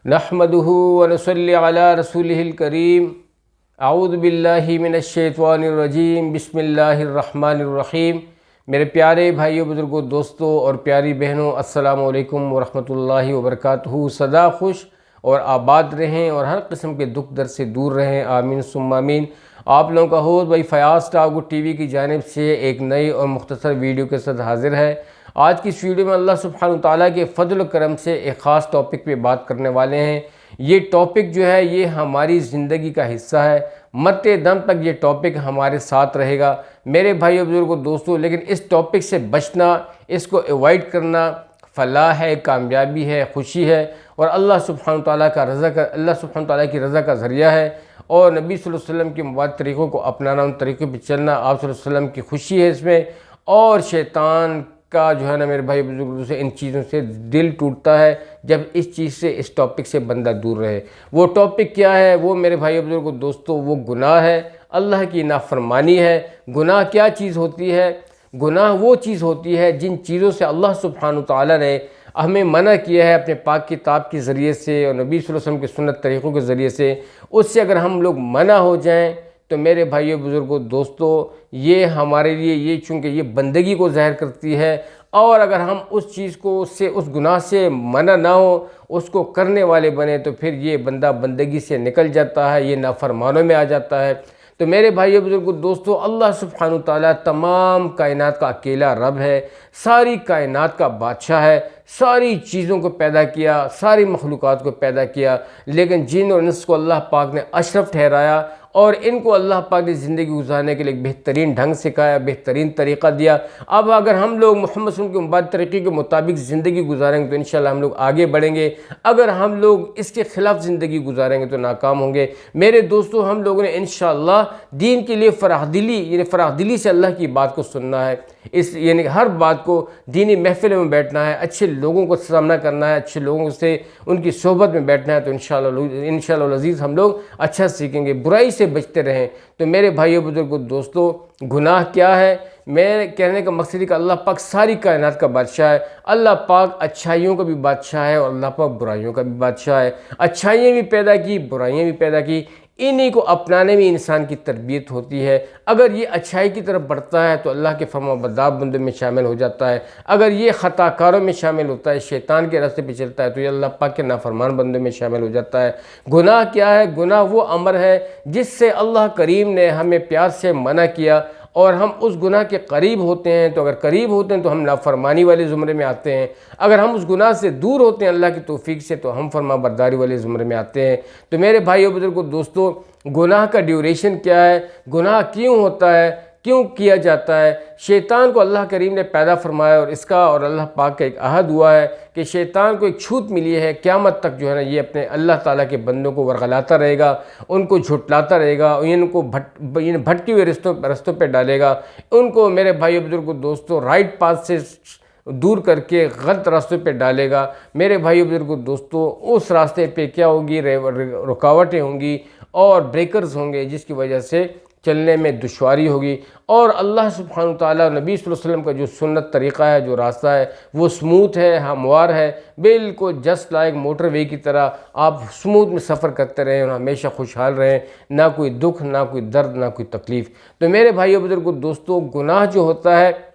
नहमदुहु व नसल्ली अला रसूलिहिल करीम। अऊज़ु बिल्लाहि मिनश्शैतानिर रजीम। बिस्मिल्लाहिर रहमानिर रहीम। मेरे प्यारे भाइयों, बुज़ुर्गों, दोस्तों और प्यारी बहनों, अस्सलामु अलैकुम व रहमतुल्लाहि व बरकातुहू। सदा खुश और आबाद रहें और हर किस्म के दुख दर्द से दूर रहें, आमीन सुम्मा आमीन। आप लोगों का होस्ट भाई फ़याज़ टागुट टीवी की जानिब से एक नई और मुख्तसर वीडियो के साथ हाजिर है। आज की इस वीडियो में अल्लाह सुब्हानहू तआला के फ़ज़ल व करम से एक ख़ास टॉपिक पे बात करने वाले हैं। ये टॉपिक जो है ये हमारी ज़िंदगी का हिस्सा है। मरते दम तक ये टॉपिक हमारे साथ रहेगा मेरे भाइयों, बुजुर्गों, दोस्तों। लेकिन इस टॉपिक से बचना, इसको अवॉइड करना फ़लाह है, कामयाबी है, खुशी है और अल्लाह सुब्हानहू तआला की रज़ा का ज़रिया है। और नबी सल्लल्लाहु अलैहि वसल्लम के मुबारक तरीक़ों को अपनाना, उन तरीक़ों पर चलना, आप सल्लल्लाहु अलैहि वसल्लम की खुशी है इसमें। और शैतान का जो है ना मेरे भाई बुजुर्गों से इन चीज़ों से दिल टूटता है जब इस चीज़ से, इस टॉपिक से बंदा दूर रहे। वो टॉपिक क्या है? वो मेरे भाई बुजुर्गों, दोस्तों, वो गुनाह है, अल्लाह की नाफरमानी है। गुनाह क्या चीज़ होती है? गुनाह वो चीज़ होती है जिन चीज़ों से अल्लाह सुब्हानहू तआला ने हमें मना किया है अपने पाक किताब के ज़रिए से और नबी सल्लल्लाहु अलैहि वसल्लम के सुन्नत तरीक़ों के ज़रिए से। उससे अगर हम लोग मना हो जाएं तो मेरे भाइयों, बुज़ुर्गों, दोस्तों, ये हमारे लिए, ये चूँकि ये बंदगी को ज़ाहिर करती है और अगर हम उस चीज़ को, उससे, उस गुनाह से मना ना हो, उसको करने वाले बने तो फिर ये बंदा बंदगी से निकल जाता है, ये नाफरमानों में आ जाता है। तो मेरे भाइयों, बुजुर्गों, दोस्तों, अल्लाह सुब्हानहू तआला तमाम कायनात का अकेला रब है, सारी कायनात का बादशाह है, सारी चीज़ों को पैदा किया, सारी मखलूक़ात को पैदा किया। लेकिन जिन और इंस को अल्लाह पाक ने अशरफ ठहराया और इनको अल्लाह पाक ने ज़िंदगी गुजारने के लिए एक बेहतरीन ढंग सिखाया, बेहतरीन तरीक़ा दिया। अब अगर हम लोग मोहम्मद सल्लल्लाहु अलैहि वसल्लम के मुबारक तरीक़े के मुताबिक ज़िंदगी गुजारेंगे तो इंशाअल्लाह हम लोग आगे बढ़ेंगे। अगर हम लोग इसके ख़िलाफ़ ज़िंदगी गुजारेंगे तो नाकाम होंगे। मेरे दोस्तों, हम लोगों ने इंशाअल्लाह दीन के लिए फ़राखदिली से अल्लाह की बात को सुनना है। इस यानी हर बात को दीनी महफ़िल में बैठना है, अच्छे लोगों को सामना करना है, अच्छे लोगों से उनकी सोहबत में बैठना है, तो इंशाअल्लाह अज़ीज़ हम लोग अच्छा सीखेंगे, बुराई से बचते रहें। तो मेरे भाइयों, बुजुर्गों, दोस्तों, गुनाह क्या है? मैं कहने का मकसद है कि अल्लाह पाक सारी कायनात का बादशाह है। अल्लाह पाक अच्छाइयों का भी बादशाह है और अल्लाह पाक बुराइयों का भी बादशाह है। अच्छाइयाँ भी पैदा की, बुराइयाँ भी पैदा की, इन्हीं को अपनाने में इंसान की तरबियत होती है। अगर ये अच्छाई की तरफ बढ़ता है तो अल्लाह के फरमाबरदार बंदे में शामिल हो जाता है। अगर ये ख़ताकारों में शामिल होता है, शैतान के रास्ते पे चलता है, तो ये अल्लाह पाक के नाफरमान बंदे में शामिल हो जाता है। गुनाह क्या है? गुनाह वो अमर है जिससे अल्लाह करीम ने हमें प्यार से मना किया और हम उस गुनाह के करीब होते हैं। तो अगर करीब होते हैं तो हम नाफरमानी वाले ज़ुमरे में आते हैं। अगर हम उस गुनाह से दूर होते हैं अल्लाह की तौफीक से तो हम फरमाबरदारी वाले ज़ुमरे में आते हैं। तो मेरे भाइयों, बुजुर्गों, दोस्तों, गुनाह का ड्यूरेशन क्या है? गुनाह क्यों होता है? क्यों किया जाता है? शैतान को अल्लाह करीम ने पैदा फरमाया और इसका और अल्लाह पाक का एक अहद हुआ है कि शैतान को एक छूट मिली है, क़यामत तक जो है ना ये अपने अल्लाह ताला के बंदों को वरगलाता रहेगा, उनको झुटलाता रहेगा, इनको भटके हुए रस्तों पे डालेगा, उनको मेरे भाइयों, बुजुर्गों, दोस्तों, राइट पाथ से दूर करके गलत रास्तों पे डालेगा। मेरे भाइयों, बुजुर्गों, दोस्तों, उस रास्ते पे क्या होगी? रुकावटें होंगी और ब्रेकर्स होंगे जिसकी वजह से चलने में दुश्वारी होगी। और अल्लाह सुब्हानहू तआला, नबी सल्लल्लाहु अलैहि वसल्लम का जो सुन्नत तरीक़ा है, जो रास्ता है, वो स्मूथ है, हमवार है, बिल्कुल जस्ट लाइक मोटरवे की तरह आप स्मूथ में सफ़र करते रहें और हमेशा खुशहाल रहें, ना कोई दुख, ना कोई दर्द, ना कोई तकलीफ़। तो मेरे भाइयों, बुजुर्गों, दोस्तों, गुनाह जो होता है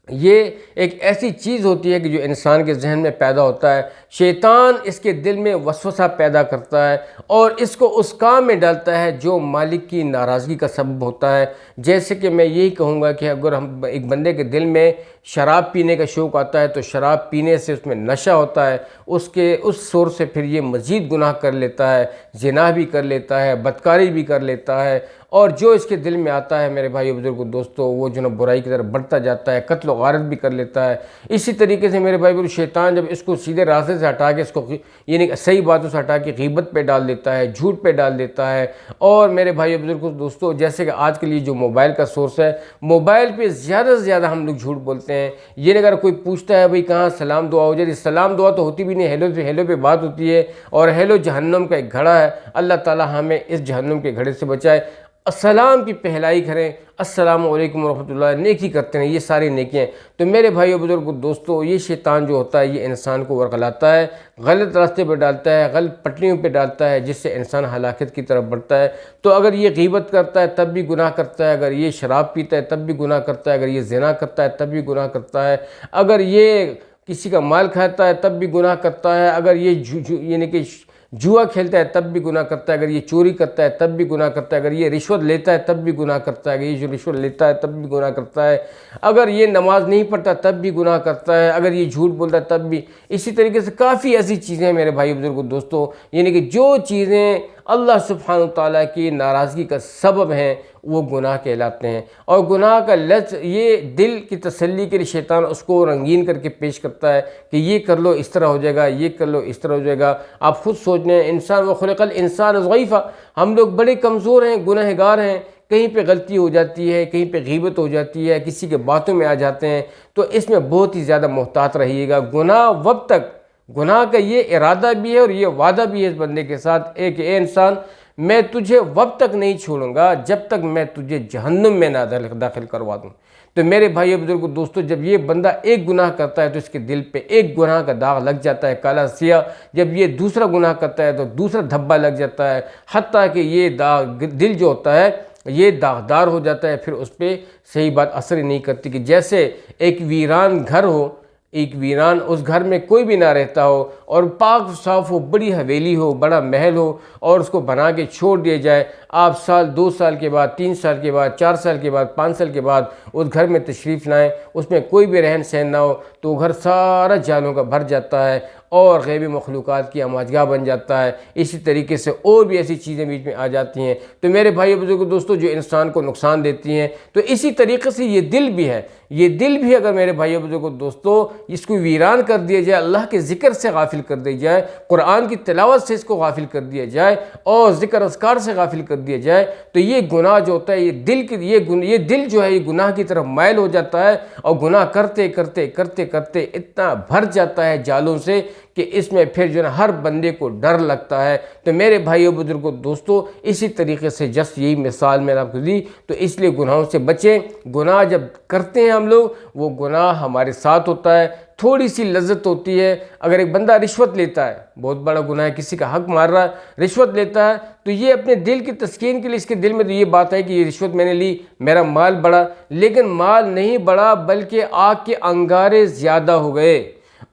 ये एक ऐसी चीज़ होती है कि जो इंसान के जहन में पैदा होता है। शैतान इसके दिल में वसवसा पैदा करता है और इसको उस काम में डालता है जो मालिक की नाराज़गी का सबब होता है। जैसे कि मैं यही कहूँगा कि अगर हम एक बंदे के दिल में शराब पीने का शौक़ आता है तो शराब पीने से उसमें नशा होता है, उसके उस सोर से फिर ये मज़ीद गुनाह कर लेता है, ज़िना भी कर लेता है, बदकारी भी कर लेता है और जो इसके दिल में आता है मेरे भाइयों, बुजुर्गों, दोस्तों, वो जो ना बुराई की तरफ बढ़ता जाता है, कत्ल व गारत भी कर लेता है। इसी तरीके से मेरे भाई, शैतान जब इसको सीधे रास्ते से हटा के, इसको यानी सही बातों से हटा के गीबत पे डाल देता है, झूठ पे डाल देता है। और मेरे भाइयों, बुजुर्गों, दोस्तों, जैसे कि आज के लिए जो मोबाइल का सोर्स है, मोबाइल पे ज़्यादा से ज़्यादा हम लोग झूठ बोलते हैं। ये अगर कोई पूछता है भाई कहाँ सलाम दुआ हो जाती, सलाम दुआ तो होती भी नहीं, हेलो पे बात होती है। और हेलो जहन्नम का एक घड़ा है, अल्लाह ताला हमें इस जहन्नम के घड़े से बचाए। अस्सलाम की पहलाई करें, अस्सलाम वालेकुम रहमतुल्लाह, नेकी करते हैं, ये सारी नेकियां। तो मेरे भाइयों बुजुर्गों दोस्तों, ये शैतान जो होता है ये इंसान को वर्गलाता है, गलत रास्ते पर डालता है, गलत पटरियों पे डालता है, जिससे इंसान हलाकत की तरफ बढ़ता है। तो अगर ये गीबत करता है तब भी गुनाह करता है, अगर ये शराब पीता है तब भी गुनाह करता है, अगर ये ज़िना करता है तब भी गुनाह करता है, अगर ये किसी का माल खाता है तब भी गुनाह करता है, अगर ये यानी कि जुआ खेलता है तब भी गुनाह करता है, अगर ये चोरी करता है तब भी गुनाह करता है, अगर ये रिश्वत लेता है तब भी गुनाह करता है, अगर ये जो रिश्वत लेता है तब भी गुनाह करता है, अगर ये नमाज नहीं पढ़ता तब भी गुनाह करता है, अगर ये झूठ बोलता है तब भी। इसी तरीके से काफ़ी ऐसी चीज़ें हैं मेरे भाई बुजुर्गों दोस्तों, यानी कि जो चीज़ें अल्लाह सुब्हानहू तआला की नाराज़गी का सबब हैं वो गुनाह कहलाते हैं। और गुनाह का लफ्ज़ ये दिल की तसल्ली के लिए शैतान उसको रंगीन करके पेश करता है कि ये कर लो इस तरह हो जाएगा, ये कर लो इस तरह हो जाएगा। आप खुद सोच लें, इंसान व खुलिक़ल इंसान ज़ईफ़ा, हम लोग बड़े कमज़ोर हैं, गुनहगार हैं, कहीं पे गलती हो जाती है, कहीं पे गीबत हो जाती है, किसी के बातों में आ जाते हैं। तो इसमें बहुत ही ज़्यादा मोहतात रहिएगा। गुनाह वक्त तक, गुनाह का ये इरादा भी है और ये वादा भी है इस बंदे के साथ, एक ए इंसान मैं तुझे वक्त तक नहीं छोड़ूंगा जब तक मैं तुझे जहन्नुम में ना दाखिल करवा दूँ। तो मेरे भाई बुजुर्गों दोस्तों, जब ये बंदा एक गुनाह करता है तो इसके दिल पे एक गुनाह का दाग लग जाता है, काला सिया। जब ये दूसरा गुनाह करता है तो दूसरा धब्बा लग जाता है, हत्ता कि ये दाग दिल जो होता है ये दागदार हो जाता है। फिर उस पर सही बात असर ही नहीं करती कि जैसे एक वीरान घर हो, एक वीरान उस घर में कोई भी ना रहता हो और पाक साफ हो, बड़ी हवेली हो, बड़ा महल हो और उसको बना के छोड़ दिया जाए। आप साल 2 साल के बाद, 3 साल के बाद, 4 साल के बाद, 5 साल के बाद उस घर में तशरीफ़ लाएँ, उसमें कोई भी रहन सहन ना हो तो घर सारा जानों का भर जाता है और गैबी मखलूक़ात की आमाजगाह बन जाता है। इसी तरीके से और भी ऐसी चीज़ें बीच में आ जाती हैं। तो मेरे भाई बुजुर्गों दोस्तों, जो इंसान को नुकसान देती हैं, तो इसी तरीके से ये दिल भी है। ये दिल भी अगर मेरे भाई बुजुर्गों दोस्तों इसको वीरान कर दिया जाए, अल्लाह के ज़िक्र से गाफिल कर दिया जाए, कुरान की तिलावत से इसको गाफिल कर दिया जाए और ज़िक्र अस्कार से गाफिल कर दिया जाए, तो ये गुनाह जो होता है ये दिल की ये दिल जो है ये गुनाह की तरफ मायल हो जाता है और गुनाह करते करते करते करते इतना भर जाता है जालों से कि इसमें फिर जो है हर बंदे को डर लगता है। तो मेरे भाइयों बुजुर्गों दोस्तों, इसी तरीके से जस्ट यही मिसाल मैंने आपको दी। तो इसलिए गुनाहों से बचें। गुनाह जब करते हैं हम लोग, वो गुनाह हमारे साथ होता है, थोड़ी सी लज्जत होती है। अगर एक बंदा रिश्वत लेता है, बहुत बड़ा गुनाह है, किसी का हक मार रहा है, रिश्वत लेता है, तो ये अपने दिल की तस्कीन के लिए इसके दिल में तो ये बात है कि ये रिश्वत मैंने ली, मेरा माल बढ़ा, लेकिन माल नहीं बढ़ा बल्कि आग के अंगारे ज़्यादा हो गए।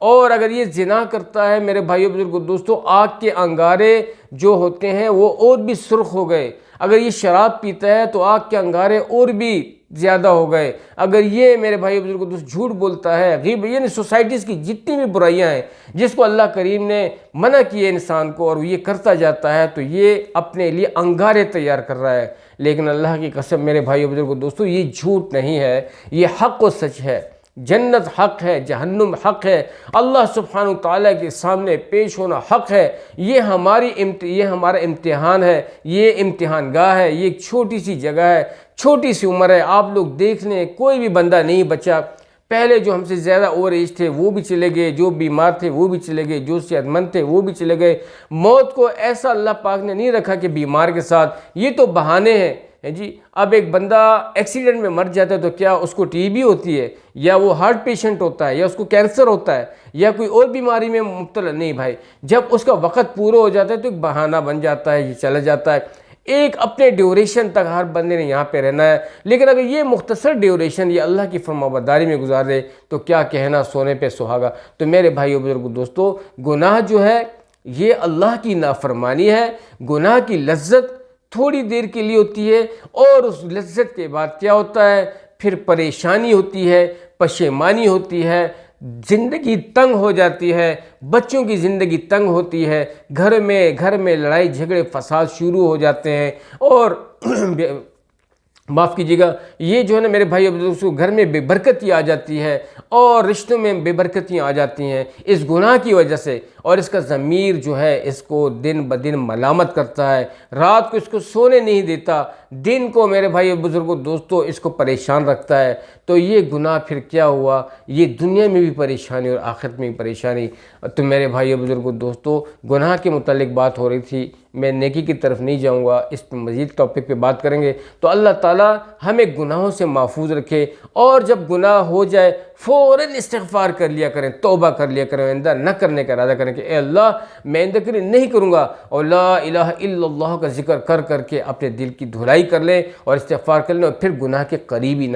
और अगर ये जिना करता है मेरे भाइयों बुजुर्गों दोस्तों, आग के अंगारे जो होते हैं वो और भी सुर्ख हो गए। अगर ये शराब पीता है तो आग के अंगारे और भी ज़्यादा हो गए। अगर ये मेरे भाई बुजुर्गों दोस्त झूठ बोलता है, गीब, यानी सोसाइटीज़ की जितनी भी बुराइयां हैं जिसको अल्लाह करीम ने मना किए इंसान को और ये करता जाता है, तो ये अपने लिए अंगारे तैयार कर रहा है। लेकिन अल्लाह की कसम मेरे भाई बुजुर्गों दोस्तों, ये झूठ नहीं है, ये हक़ व सच है। जन्नत हक़ है, जहन्नुम हक़ है, अल्लाह सुब्हानहू तआला के सामने पेश होना हक़ है। ये हमारा इम्तिहान है, ये इम्तिहान गाह है, ये एक छोटी सी जगह है, छोटी सी उम्र है। आप लोग देख लें, कोई भी बंदा नहीं बचा। पहले जो हमसे ज़्यादा ओवर एज थे वो भी चले गए, जो बीमार थे वो भी चले गए, जो सेहतमंद थे वो भी चले गए। मौत को ऐसा अल्लाह पाक ने नहीं रखा कि बीमार के साथ, ये तो बहाने हैं है जी। अब एक बंदा एक्सीडेंट में मर जाता है तो क्या उसको टीबी होती है, या वो हार्ट पेशेंट होता है, या उसको कैंसर होता है, या कोई और बीमारी में मुब्तला? नहीं भाई, जब उसका वक़्त पूरा हो जाता है तो एक बहाना बन जाता है, ये चला जाता है। एक अपने ड्यूरेशन तक हर बंदे ने यहाँ पे रहना है। लेकिन अगर ये मुख्तसर ड्यूरेशन ये अल्लाह की फरमाबरदारी में गुजार दे तो क्या कहना सोने पे सुहागा। तो मेरे भाइयों बुजुर्गों दोस्तों, गुनाह जो है ये अल्लाह की नाफरमानी है। गुनाह की लज्जत थोड़ी देर के लिए होती है और उस लज्जत के बाद क्या होता है, फिर परेशानी होती है, पशेमानी होती है, ज़िंदगी तंग हो जाती है, बच्चों की ज़िंदगी तंग होती है, घर में लड़ाई झगड़े फसाद शुरू हो जाते हैं और माफ़ कीजिएगा, ये जो है ना मेरे भाई अब घर में बेबरकती आ जाती है और रिश्तों में बेबरकतियाँ आ जाती हैं इस गुनाह की वजह से। और इसका ज़मीर जो है इसको दिन ब दिन मलामत करता है, रात को इसको सोने नहीं देता, दिन को मेरे भाई बुज़ुर्गों दोस्तों इसको परेशान रखता है। तो ये गुनाह फिर क्या हुआ, ये दुनिया में भी परेशानी और आखिरत में भी परेशानी। तो मेरे भाई बुज़ुर्गों दोस्तों, गुनाह के मुतालिक बात हो रही थी, मैं नेकी की तरफ नहीं जाऊंगा, इस पर मज़ीद टॉपिक पे बात करेंगे। तो अल्लाह ताला हमें गुनाहों से महफूज रखे, और जब गुनाह हो जाए फ़ौरन इस्तिग़फ़ार कर लिया करें, तौबा कर लिया करें, आइंदा न करने का इरादा करें कि ए अल्लाह मैं आइंदा के लिए नहीं करूँगा, और ला इलाहा इल्लल्लाह का जिक्र कर करके अपने दिल की धुलाई कर लें और इस्तिग़फ़ार कर लें, और फिर गुनाह के करीब ही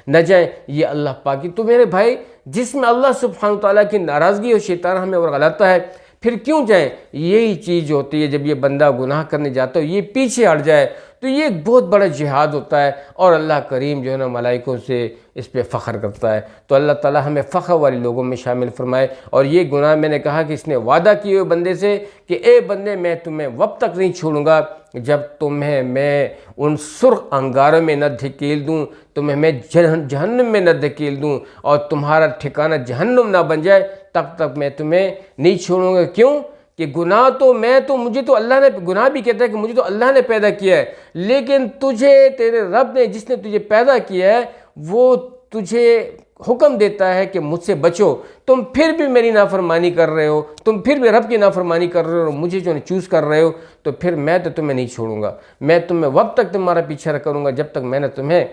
न जाएँ। ये अल्लाह पाक की। तो मेरे भाई, जिसमें अल्लाह सुब्हानहू तआला की नाराज़गी और शैतान हमें और गलाता है, फिर क्यों जाएं? यही चीज़ होती है, जब ये बंदा गुनाह करने जाता है ये पीछे हट जाए तो ये एक बहुत बड़ा जिहाद होता है, और अल्लाह करीम जो है ना मलाइकों से इस पे फ़ख्र करता है। तो अल्लाह ताला हमें फ़ख्र वाले लोगों में शामिल फरमाए। और ये गुनाह मैंने कहा कि इसने वादा किए हुए बंदे से कि ए बंदे, मैं तुम्हें वक्त तक नहीं छोड़ूंगा जब तुम्हें मैं उन सुर्ख अंगारों में न धकेल दूँ, तुम्हें मैं जहन्नम में न धकेल दूँ, और तुम्हारा ठिकाना जहन्नम ना बन जाए, तब तक मैं तुम्हें नहीं छोड़ूंगा। क्यों? कि गुनाह तो मुझे तो अल्लाह ने, गुनाह भी कहता है कि मुझे तो अल्लाह ने पैदा किया है, लेकिन तुझे तेरे रब ने, जिसने तुझे पैदा किया है, वो तुझे हुक्म देता है कि मुझसे बचो। तुम फिर भी मेरी नाफरमानी कर रहे हो, तुम फिर भी रब की नाफरमानी कर रहे हो, मुझे जो चूज़ कर रहे हो, तो फिर मैं तो तुम्हें नहीं छोड़ूंगा, मैं तुम्हें वक्त तक तुम्हारा पीछा करूँगा जब तक मैंने तुम्हें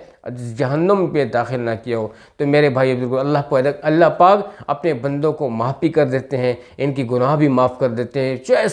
जहन्नुम में दाखिल ना किया हो। तो मेरे भाई बिल्कुल अल्लाह पाक अपने बंदों को माफ़ भी कर देते हैं, इनकी गुनाह भी माफ़ कर देते हैं, चाहे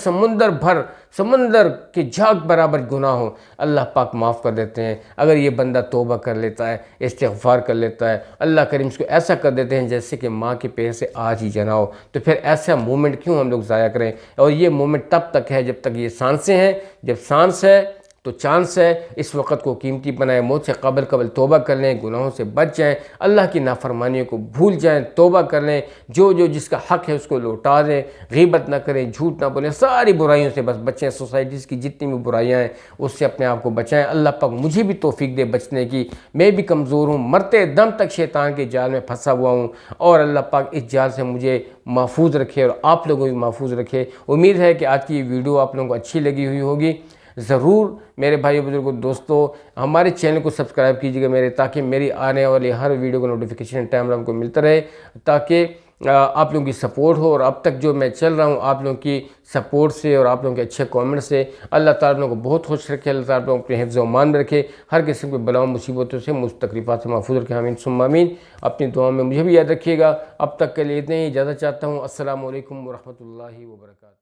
समंदर के झाग बराबर गुनाह हो, अल्लाह पाक माफ़ कर देते हैं। अगर ये बंदा तौबा कर लेता है, इस्तिग़फ़ार कर लेता है, अल्लाह करीम इसको ऐसा कर देते हैं जैसे कि माँ के पेट से आज ही जना हो। तो फिर ऐसा मोमेंट क्यों हम लोग ज़ाया करें? और ये मोमेंट तब तक है जब तक ये सांसें हैं, जब सांस है तो चांस है। इस वक़्त को कीमती बनाए, मौत से कबल तौबा कर लें, गुनाहों से बच जाएं, अल्लाह की नाफरमानियों को भूल जाएं, तौबा कर लें, जो जिसका हक़ है उसको लौटा दें, ग़ीबत ना करें, झूठ ना बोलें, सारी बुराइयों से बस बचें। सोसाइटीज़ की जितनी भी बुराइयाँ हैं उससे अपने आप को बचाएं। अल्लाह पाक मुझे भी तौफीक दे बचने की, मैं भी कमज़ोर हूँ, मरते दम तक शैतान के जाल में फंसा हुआ हूँ, और अल्लाह पाक इस जाल से मुझे महफूज रखे और आप लोगों को भी महफूज रखे। उम्मीद है कि आज की वीडियो आप लोगों को अच्छी लगी हुई होगी। ज़रूर मेरे भाई बुजुर्गों दोस्तों, हमारे चैनल को सब्सक्राइब कीजिएगा ताकि मेरी आने वाली हर वीडियो का नोटिफिकेशन टाइम आपको मिलता रहे, ताकि आप लोगों की सपोर्ट हो। और अब तक जो मैं चल रहा हूँ आप लोगों की सपोर्ट से और आप लोगों के अच्छे कमेंट से अल्लाह ताला आप लोगों को बहुत खुश रखे, अल्लाह ताला आप लोगों को अपने हिफ्ज़ व अमान में रखे, हर किस्म की बलाओं मुसीबतों से मुस्तकरीफ़ात से महफूज रखे। आमीन सुम्मा आमीन। अपनी दुआ में मुझे भी याद रखिएगा। अब तक के लिए इतने ही इजाज़त चाहता हूँ। अस्सलामु अलैकुम व रहमतुल्लाहि व बरकातहू।